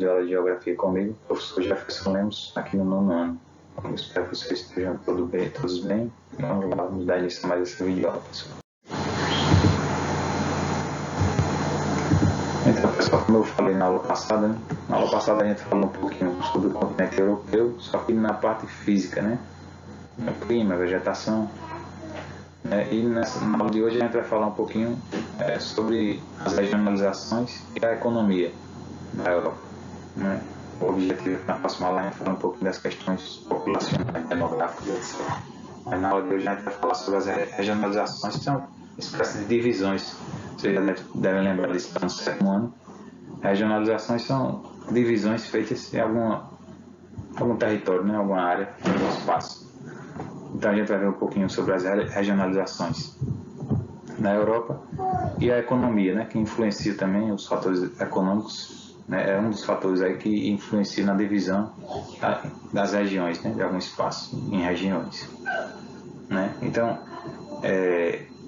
de aula de geografia comigo, professor Jefferson Lemos, aqui no 9º ano. Eu espero que vocês estejam todos bem. Vamos dar início a mais essa videoaula, pessoal. Então, pessoal, como eu falei na aula passada, a gente falou um pouquinho sobre o continente europeu, só que na parte física, né? Clima, vegetação. E na aula de hoje a gente vai falar um pouquinho sobre as regionalizações e a economia da Europa. Né? O objetivo é que na próxima aula a gente falar um pouquinho das questões populacionais, demográficas, etc. Mas na aula de hoje a gente vai falar sobre as regionalizações, que são espécies de divisões. Vocês já devem lembrar disso no 7º ano. Regionalizações são divisões feitas em algum território, né? Alguma área, algum espaço. Então a gente vai ver um pouquinho sobre as regionalizações na Europa e a economia, né, que influencia também os fatores econômicos, né, é um dos fatores aí que influencia na divisão das regiões, né, de algum espaço em regiões, né? Então,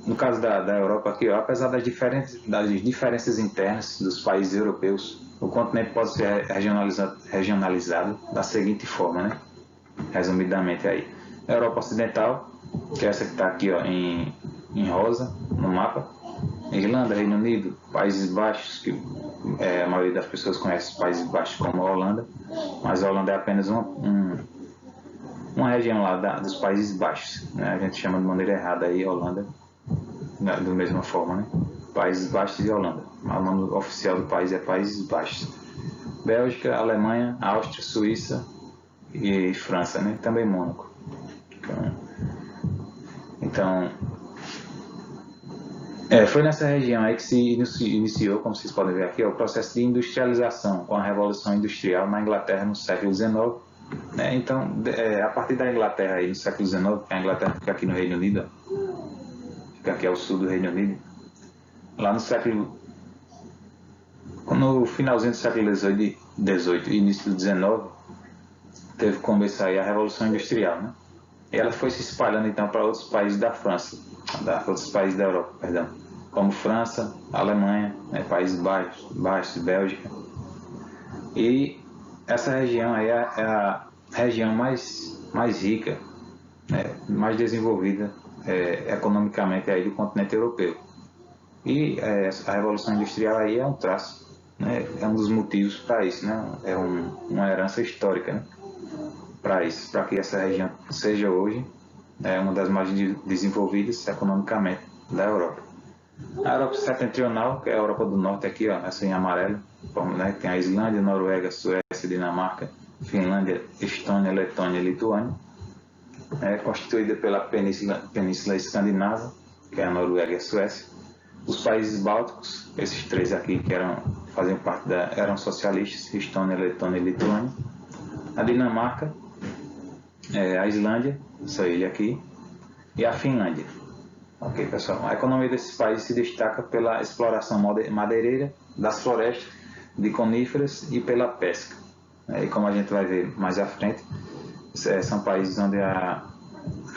no caso da Europa aqui, ó, apesar das diferenças internas dos países europeus, o continente pode ser regionalizado da seguinte forma, né, resumidamente aí. A Europa Ocidental, que é essa que está aqui, ó, em rosa no mapa. Irlanda, Reino Unido, Países Baixos, que a maioria das pessoas conhece os Países Baixos como a Holanda, mas a Holanda é apenas uma região lá dos Países Baixos, né? A gente chama de maneira errada aí Holanda, da mesma forma, né? Países Baixos e Holanda. O nome oficial do país é Países Baixos. Bélgica, Alemanha, Áustria, Suíça e França, né? Também Mônaco. Então, foi nessa região aí que se iniciou, como vocês podem ver aqui, o processo de industrialização com a Revolução Industrial na Inglaterra no século XIX. Né? Então, a partir da Inglaterra aí no século XIX, que a Inglaterra fica aqui no Reino Unido, fica aqui ao sul do Reino Unido, lá no finalzinho do século XVIII e início do XIX, teve que começar aí a Revolução Industrial, né? E ela foi se espalhando então para outros países da França, outros países da Europa, perdão, como França, Alemanha, né, Países Baixos, Bélgica. E essa região aí é a região mais rica, né, mais desenvolvida economicamente aí do continente europeu. E a Revolução Industrial aí é um traço, né, é um dos motivos para isso, né, é uma herança histórica, né, para isso, para que essa região seja hoje uma das mais desenvolvidas economicamente da Europa. A Europa Setentrional, que é a Europa do Norte, aqui, ó, essa em amarelo, né, tem a Islândia, Noruega, Suécia, Dinamarca, Finlândia, Estônia, Letônia e Lituânia, constituída pela Península Escandinava, que é a Noruega e a Suécia, os países bálticos, esses três aqui que eram socialistas, Estônia, Letônia e Lituânia, a Dinamarca, a Islândia, essa ilha aqui, e a Finlândia. Ok, pessoal? A economia desses países se destaca pela exploração madeireira das florestas de coníferas e pela pesca. E como a gente vai ver mais à frente, são países onde a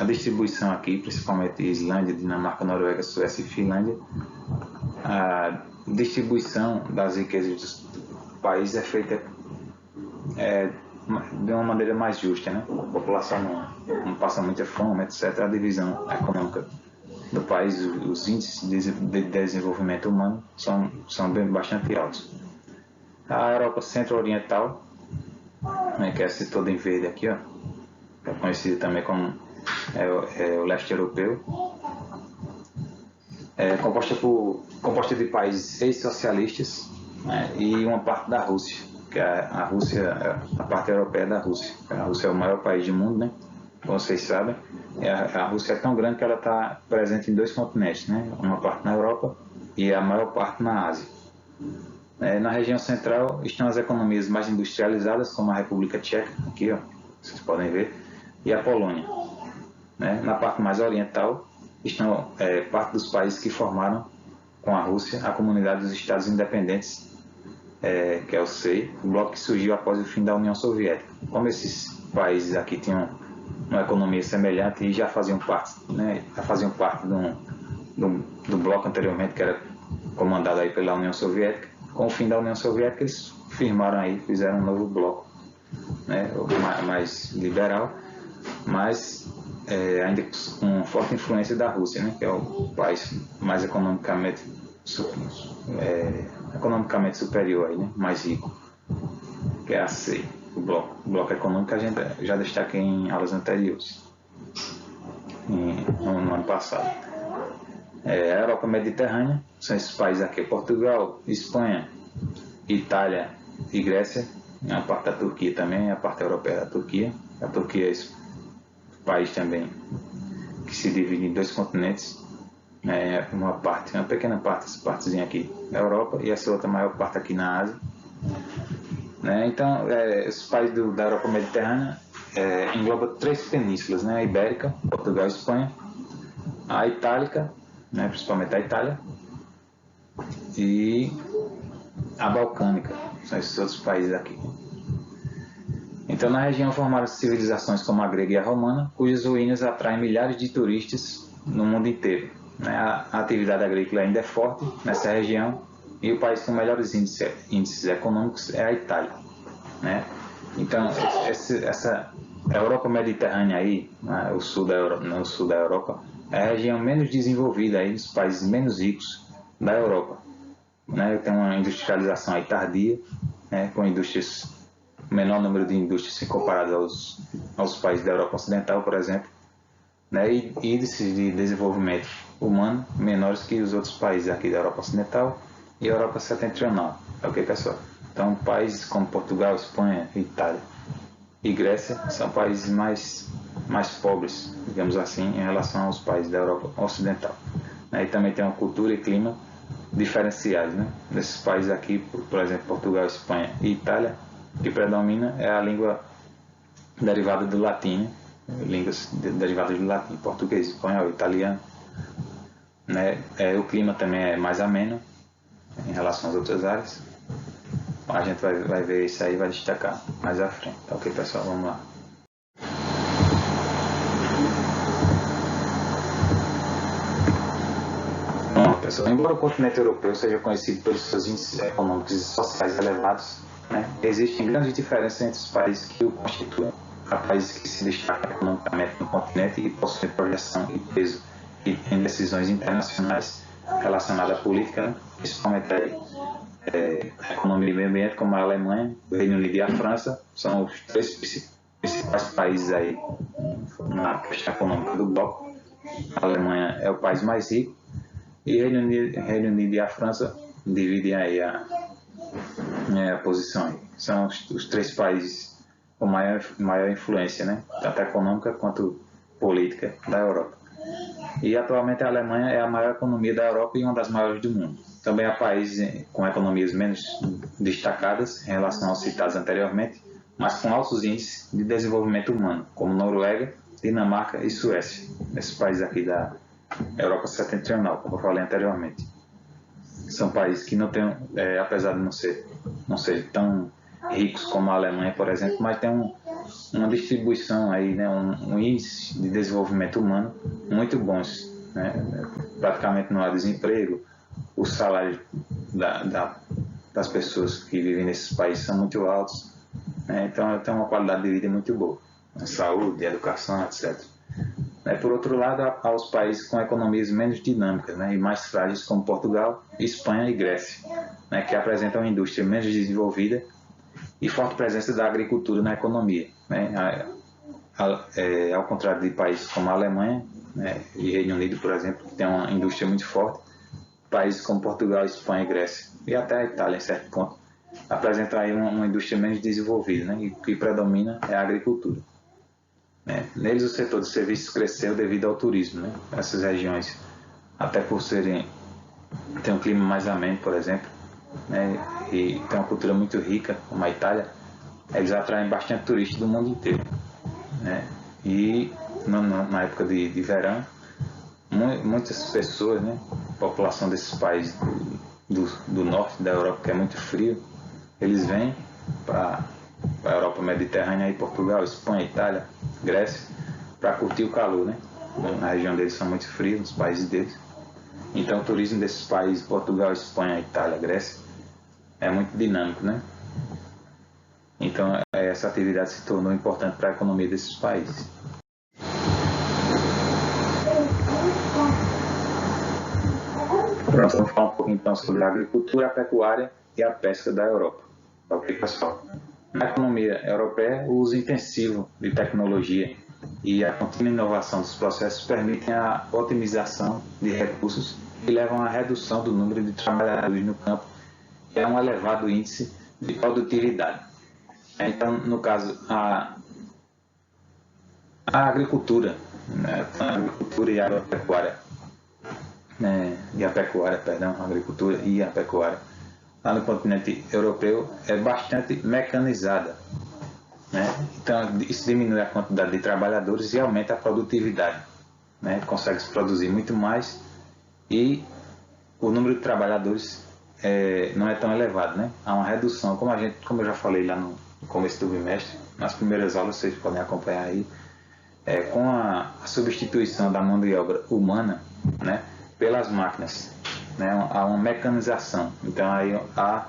distribuição aqui, principalmente Islândia, Dinamarca, Noruega, Suécia e Finlândia, a distribuição das riquezas do país é feita de uma maneira mais justa, né? A população não passa muita fome, etc. A divisão econômica do país, os índices de desenvolvimento humano são bastante altos. A Europa Centro-Oriental, né, que é essa toda em verde aqui, ó, é conhecida também como o leste europeu, composta de países ex-socialistas, né, e uma parte da Rússia, que a Rússia, a parte europeia da Rússia. A Rússia é o maior país do mundo, né? Como vocês sabem. A Rússia é tão grande que ela está presente em 2 continentes, né? Uma parte na Europa e a maior parte na Ásia. Na região central estão as economias mais industrializadas, como a República Tcheca, aqui, ó, vocês podem ver, e a Polônia. Na parte mais oriental estão parte dos países que formaram com a Rússia a Comunidade dos Estados Independentes, que é o SEI, o bloco que surgiu após o fim da União Soviética. Como esses países aqui tinham uma economia semelhante e já faziam parte do bloco anteriormente, que era comandado aí pela União Soviética, com o fim da União Soviética, eles firmaram aí, fizeram um novo bloco, né, mais liberal, mas ainda com forte influência da Rússia, né, que é o país mais economicamente superior, aí, né, mais rico, que é a C, o bloco econômico que a gente já destaquei em aulas anteriores, no ano passado. A Europa Mediterrânea, são esses países aqui: Portugal, Espanha, Itália e Grécia, a parte da Turquia também, a parte europeia da Turquia. A Turquia é esse país também que se divide em 2 continentes, uma pequena parte, essa partezinha aqui na Europa, e essa outra maior parte aqui na Ásia. Então, esses países da Europa Mediterrânea engloba 3 penínsulas, né? A Ibérica, Portugal e Espanha, a Itálica, né? Principalmente a Itália, e a Balcânica, são esses outros países aqui. Então, na região formaram-se civilizações como a grega e a romana, cujas ruínas atraem milhares de turistas no mundo inteiro. A atividade agrícola ainda é forte nessa região, e o país com melhores índices econômicos é a Itália, né? Então, essa Europa Mediterrânea aí, né, o sul da Europa, é a região menos desenvolvida aí, dos países menos ricos da Europa, né? Tem uma industrialização aí tardia, né, com menor número de indústrias comparado aos países da Europa Ocidental, por exemplo, né, e índices de desenvolvimento humano menores que os outros países aqui da Europa Ocidental e Europa Setentrional. Ok, pessoal? Então, países como Portugal, Espanha, Itália e Grécia são países mais pobres, digamos assim, em relação aos países da Europa Ocidental. E também tem uma cultura e clima diferenciados, né? Nesses países aqui, por exemplo, Portugal, Espanha e Itália, o que predomina é a língua derivada do latim, né? Línguas derivadas do latim: português, espanhol, italiano, né? O clima também é mais ameno em relação às outras áreas. A gente vai ver isso aí, vai destacar mais à frente. Ok, pessoal, vamos lá. Bom, pessoal, embora o continente europeu seja conhecido pelos seus índices econômicos e sociais elevados, né, existem grandes diferenças entre os países que o constituem. Há países que se destacam economicamente no continente e possuem projeção e peso em decisões internacionais relacionadas à política, né, principalmente a economia e meio ambiente, como a Alemanha, o Reino Unido e a França, são os 3 principais países aí na questão econômica do bloco. A Alemanha é o país mais rico, e o Reino Unido e a França dividem aí a posição aí. São os 3 países com maior influência, né, tanto econômica quanto política da Europa. E atualmente a Alemanha é a maior economia da Europa e uma das maiores do mundo. Também há países com economias menos destacadas em relação aos citados anteriormente, mas com altos índices de desenvolvimento humano, como Noruega, Dinamarca e Suécia, esses países aqui da Europa Setentrional, como eu falei anteriormente. São países que não têm, apesar de não ser tão ricos como a Alemanha, por exemplo, mas tem uma distribuição aí, né, um índice de desenvolvimento humano muito bons, né? Praticamente não há desemprego, os salários das pessoas que vivem nesses países são muito altos, né? Então tem uma qualidade de vida muito boa, saúde, educação, etc. Por outro lado, há os países com economias menos dinâmicas, né, e mais frágeis, como Portugal, Espanha e Grécia, né, que apresentam uma indústria menos desenvolvida e forte presença da agricultura na economia, né, ao contrário de países como a Alemanha, né, e Reino Unido, por exemplo, que tem uma indústria muito forte. Países como Portugal, Espanha e Grécia, e até a Itália, em certo ponto, apresentam aí uma indústria menos desenvolvida, né, e o que predomina é a agricultura. Neles, o setor de serviços cresceu devido ao turismo, né, nessas regiões, até por ter um clima mais ameno, por exemplo, né, e tem uma cultura muito rica, como a Itália. Eles atraem bastante turistas do mundo inteiro, né, e na época de verão, muitas pessoas, né, a população desses países do norte da Europa, que é muito frio, eles vêm para a Europa Mediterrânea, aí Portugal, Espanha, Itália, Grécia, para curtir o calor, né? Na região deles são muito frios, nos países deles. Então o turismo desses países, Portugal, Espanha, Itália, Grécia, é muito dinâmico, né? Então, essa atividade se tornou importante para a economia desses países. Pronto, vamos falar um pouco então sobre a agricultura, a pecuária e a pesca da Europa. Ok, pessoal? Na economia europeia, o uso intensivo de tecnologia e a contínua inovação dos processos permitem a otimização de recursos e levam à redução do número de trabalhadores no campo e a um elevado índice de produtividade. Então, no caso, a agricultura, né, a agricultura e a agropecuária, a agricultura e a pecuária, lá no continente europeu, é bastante mecanizada, né? Então, isso diminui a quantidade de trabalhadores e aumenta a produtividade, né? Consegue-se produzir muito mais e o número de trabalhadores não é tão elevado, né? Há uma redução, como eu já falei lá no começo do bimestre, nas primeiras aulas vocês podem acompanhar aí, com a substituição da mão de obra humana, né, pelas máquinas, né, há uma mecanização, então aí há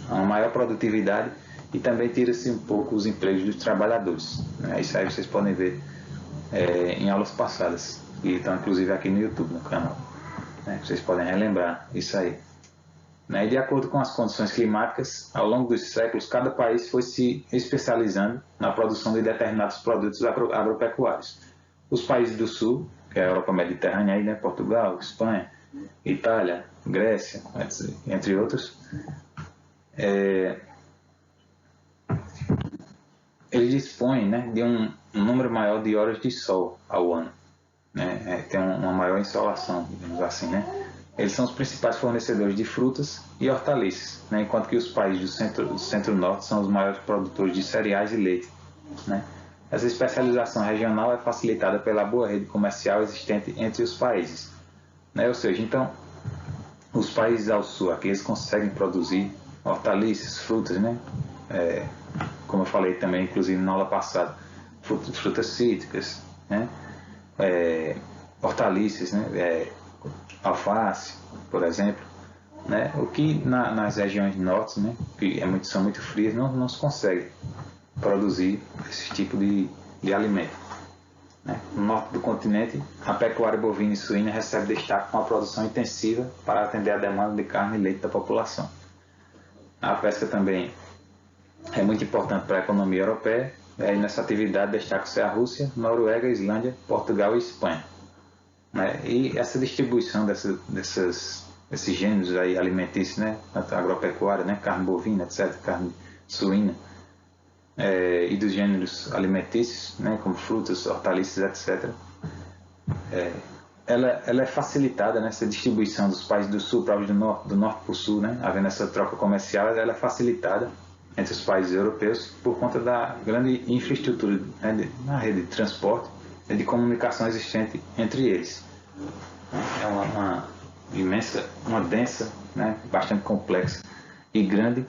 uma maior produtividade e também tira-se um pouco os empregos dos trabalhadores, né? Isso aí vocês podem ver em aulas passadas, que estão inclusive aqui no YouTube, no canal, né? Vocês podem relembrar isso aí. E de acordo com as condições climáticas, ao longo dos séculos, cada país foi se especializando na produção de determinados produtos agropecuários. Os países do sul, que é a Europa Mediterrânea, aí, né, Portugal, Espanha, Itália, Grécia, entre outros, eles dispõem, né, de um número maior de horas de sol ao ano, né? Tem uma maior insolação, digamos assim, né? Eles são os principais fornecedores de frutas e hortaliças, né? Enquanto que os países do centro-norte são os maiores produtores de cereais e leite, né? Essa especialização regional é facilitada pela boa rede comercial existente entre os países, né? Ou seja, então, os países ao sul, aqui eles conseguem produzir hortaliças, frutas, né? Como eu falei também, inclusive na aula passada, frutas cítricas, né? Hortaliças, né? Alface, por exemplo, né? O que nas regiões norte, né, que são muito frias, não se consegue produzir esse tipo de alimento, né? No norte do continente, a pecuária bovina e suína recebe destaque com a produção intensiva para atender a demanda de carne e leite da população. A pesca também é muito importante para a economia europeia, e nessa atividade destacam-se a Rússia, Noruega, Islândia, Portugal e Espanha. E essa distribuição desses gêneros aí alimentícios, né, agropecuária, né, carne bovina, etc., carne suína, e dos gêneros alimentícios, né, como frutas, hortaliças, etc., ela é facilitada, né, essa distribuição dos países do sul para os do norte para o sul, né, havendo essa troca comercial, ela é facilitada entre os países europeus por conta da grande infraestrutura, né, na rede de transporte e de comunicação existente entre eles. É uma densa, né, bastante complexa e grande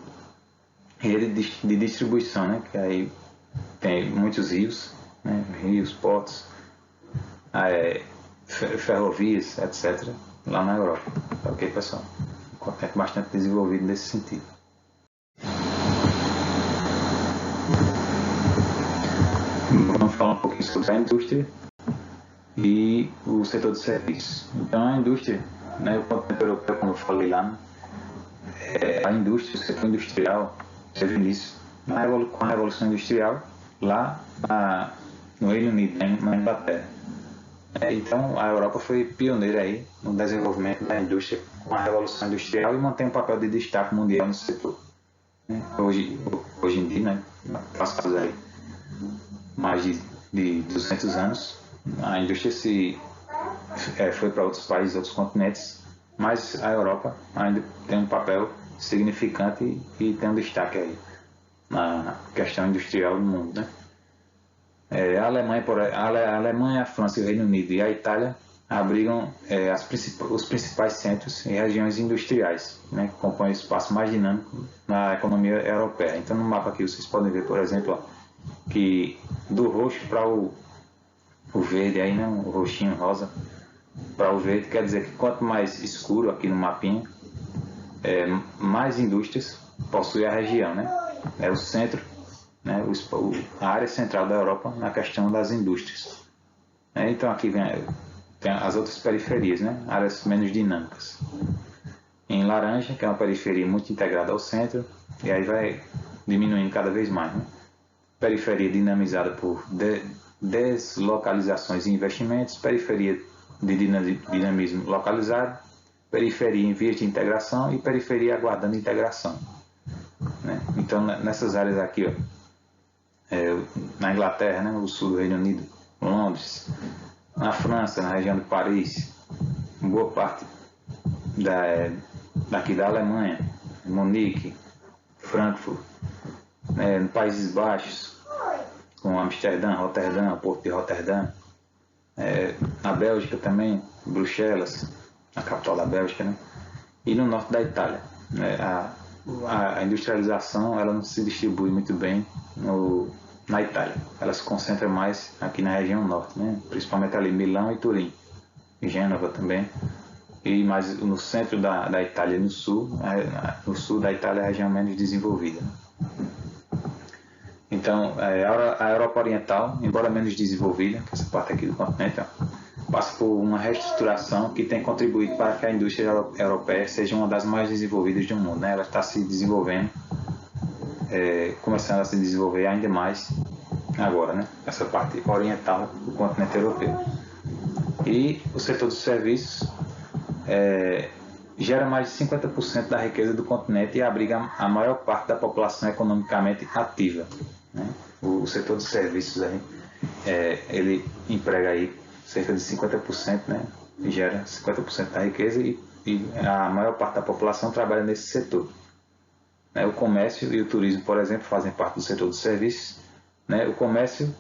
rede de distribuição, né, que aí tem muitos rios, né, rios, portos, ferrovias, etc., lá na Europa. Ok, pessoal? É bastante desenvolvido nesse sentido. Vamos falar um pouquinho sobre a indústria e o setor de serviços. Então, a indústria, né, o continente europeu, como eu falei lá, a indústria, o setor industrial, teve início com a Revolução Industrial lá no Reino Unido, na Inglaterra. Então, a Europa foi pioneira aí no desenvolvimento da indústria com a Revolução Industrial e mantém um papel de destaque mundial no setor. Hoje em dia, né, passados aí mais de 200 anos, a indústria foi para outros países, outros continentes, mas a Europa ainda tem um papel significante e tem um destaque aí na questão industrial do mundo, né? A Alemanha, a França, o Reino Unido e a Itália abrigam os principais centros e regiões industriais, né, que compõem o espaço mais dinâmico na economia europeia. Então, no mapa aqui vocês podem ver, por exemplo, que do roxo para o verde, aí, né, o roxinho, rosa, para o verde, quer dizer que quanto mais escuro aqui no mapinha, mais indústrias possui a região, né? É o centro, né? A área central da Europa na questão das indústrias. Então aqui tem as outras periferias, né? Áreas menos dinâmicas. Em laranja, que é uma periferia muito integrada ao centro, e aí vai diminuindo cada vez mais, né? Periferia dinamizada por deslocalizações e investimentos, periferia de dinamismo localizado, periferia em vias de integração e periferia aguardando integração, né? Então, nessas áreas aqui, ó, na Inglaterra, né, o sul do Reino Unido, Londres, na França, na região de Paris, boa parte daqui da Alemanha, Munique, Frankfurt, nos Países Baixos, com Amsterdã, Roterdã, Porto de Roterdã, na Bélgica também, Bruxelas, a capital da Bélgica, né? E no norte da Itália, né? A industrialização ela não se distribui muito bem na Itália, ela se concentra mais aqui na região norte, né? Principalmente ali Milão e Turim, Gênova também, e mais no centro da Itália e no sul da Itália é a região menos desenvolvida, né? Então, a Europa Oriental, embora menos desenvolvida, que essa parte aqui do continente, passa por uma reestruturação que tem contribuído para que a indústria europeia seja uma das mais desenvolvidas do mundo, né? Ela está se desenvolvendo, começando a se desenvolver ainda mais agora, né? Essa parte oriental do continente europeu. E o setor dos serviços gera mais de 50% da riqueza do continente e abriga a maior parte da população economicamente ativa, né? O setor dos serviços aí, ele emprega aí cerca de 50%, né? E gera 50% da riqueza e a maior parte da população trabalha nesse setor, né? O comércio e o turismo, por exemplo, fazem parte do setor dos serviços, né? O comércio,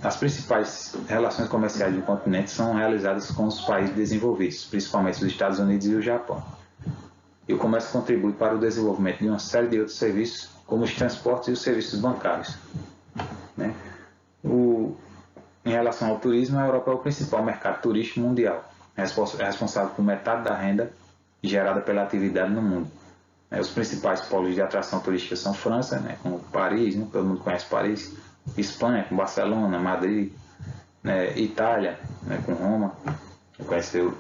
as principais relações comerciais do continente são realizadas com os países desenvolvidos, principalmente os Estados Unidos e o Japão. E o comércio contribui para o desenvolvimento de uma série de outros serviços, como os transportes e os serviços bancários, né? Em relação ao turismo, a Europa é o principal mercado turístico mundial, responsável por metade da renda gerada pela atividade no mundo. Os principais polos de atração turística são França, né, como Paris, né, todo mundo conhece Paris, Espanha, com Barcelona, Madrid, né, Itália, né, com Roma, conheceu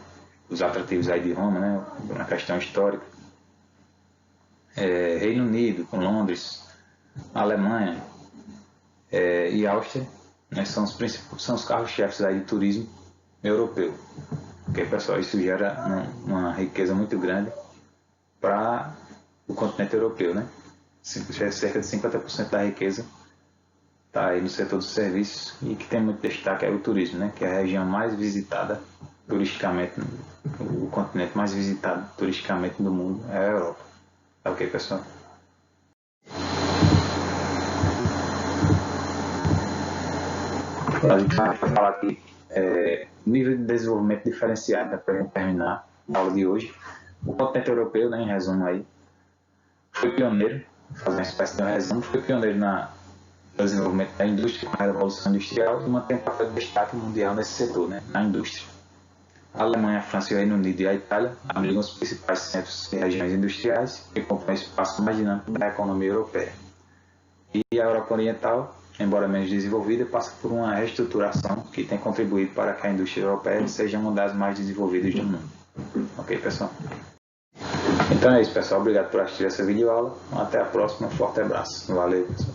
os atrativos aí de Roma, né, na questão histórica. Reino Unido, com Londres, Alemanha e Áustria, né, são os carros-chefes aí de turismo europeu. Porque, pessoal, isso gera uma riqueza muito grande para o continente europeu, né? Cerca de 50% da riqueza está aí no setor dos serviços e que tem muito destaque é o turismo, né? Que é a região mais visitada turisticamente, o continente mais visitado turisticamente do mundo é a Europa. Tá ok, pessoal? A gente vai falar aqui nível de desenvolvimento diferenciado, para a gente terminar a aula de hoje. O continente europeu, né, em resumo aí, foi pioneiro, fazer uma espécie de um resumo, foi pioneiro no desenvolvimento da indústria, com a Revolução Industrial, e mantém um papel de destaque mundial nesse setor, né, na indústria. A Alemanha, a França, o Reino Unido e a Itália abrigam os principais centros e regiões industriais que compõem o espaço mais dinâmico da economia europeia. E a Europa Oriental, embora menos desenvolvida, passa por uma reestruturação que tem contribuído para que a indústria europeia seja uma das mais desenvolvidas do mundo. Ok, pessoal? Então é isso, pessoal. Obrigado por assistir essa videoaula. Até a próxima. Forte abraço. Valeu, pessoal.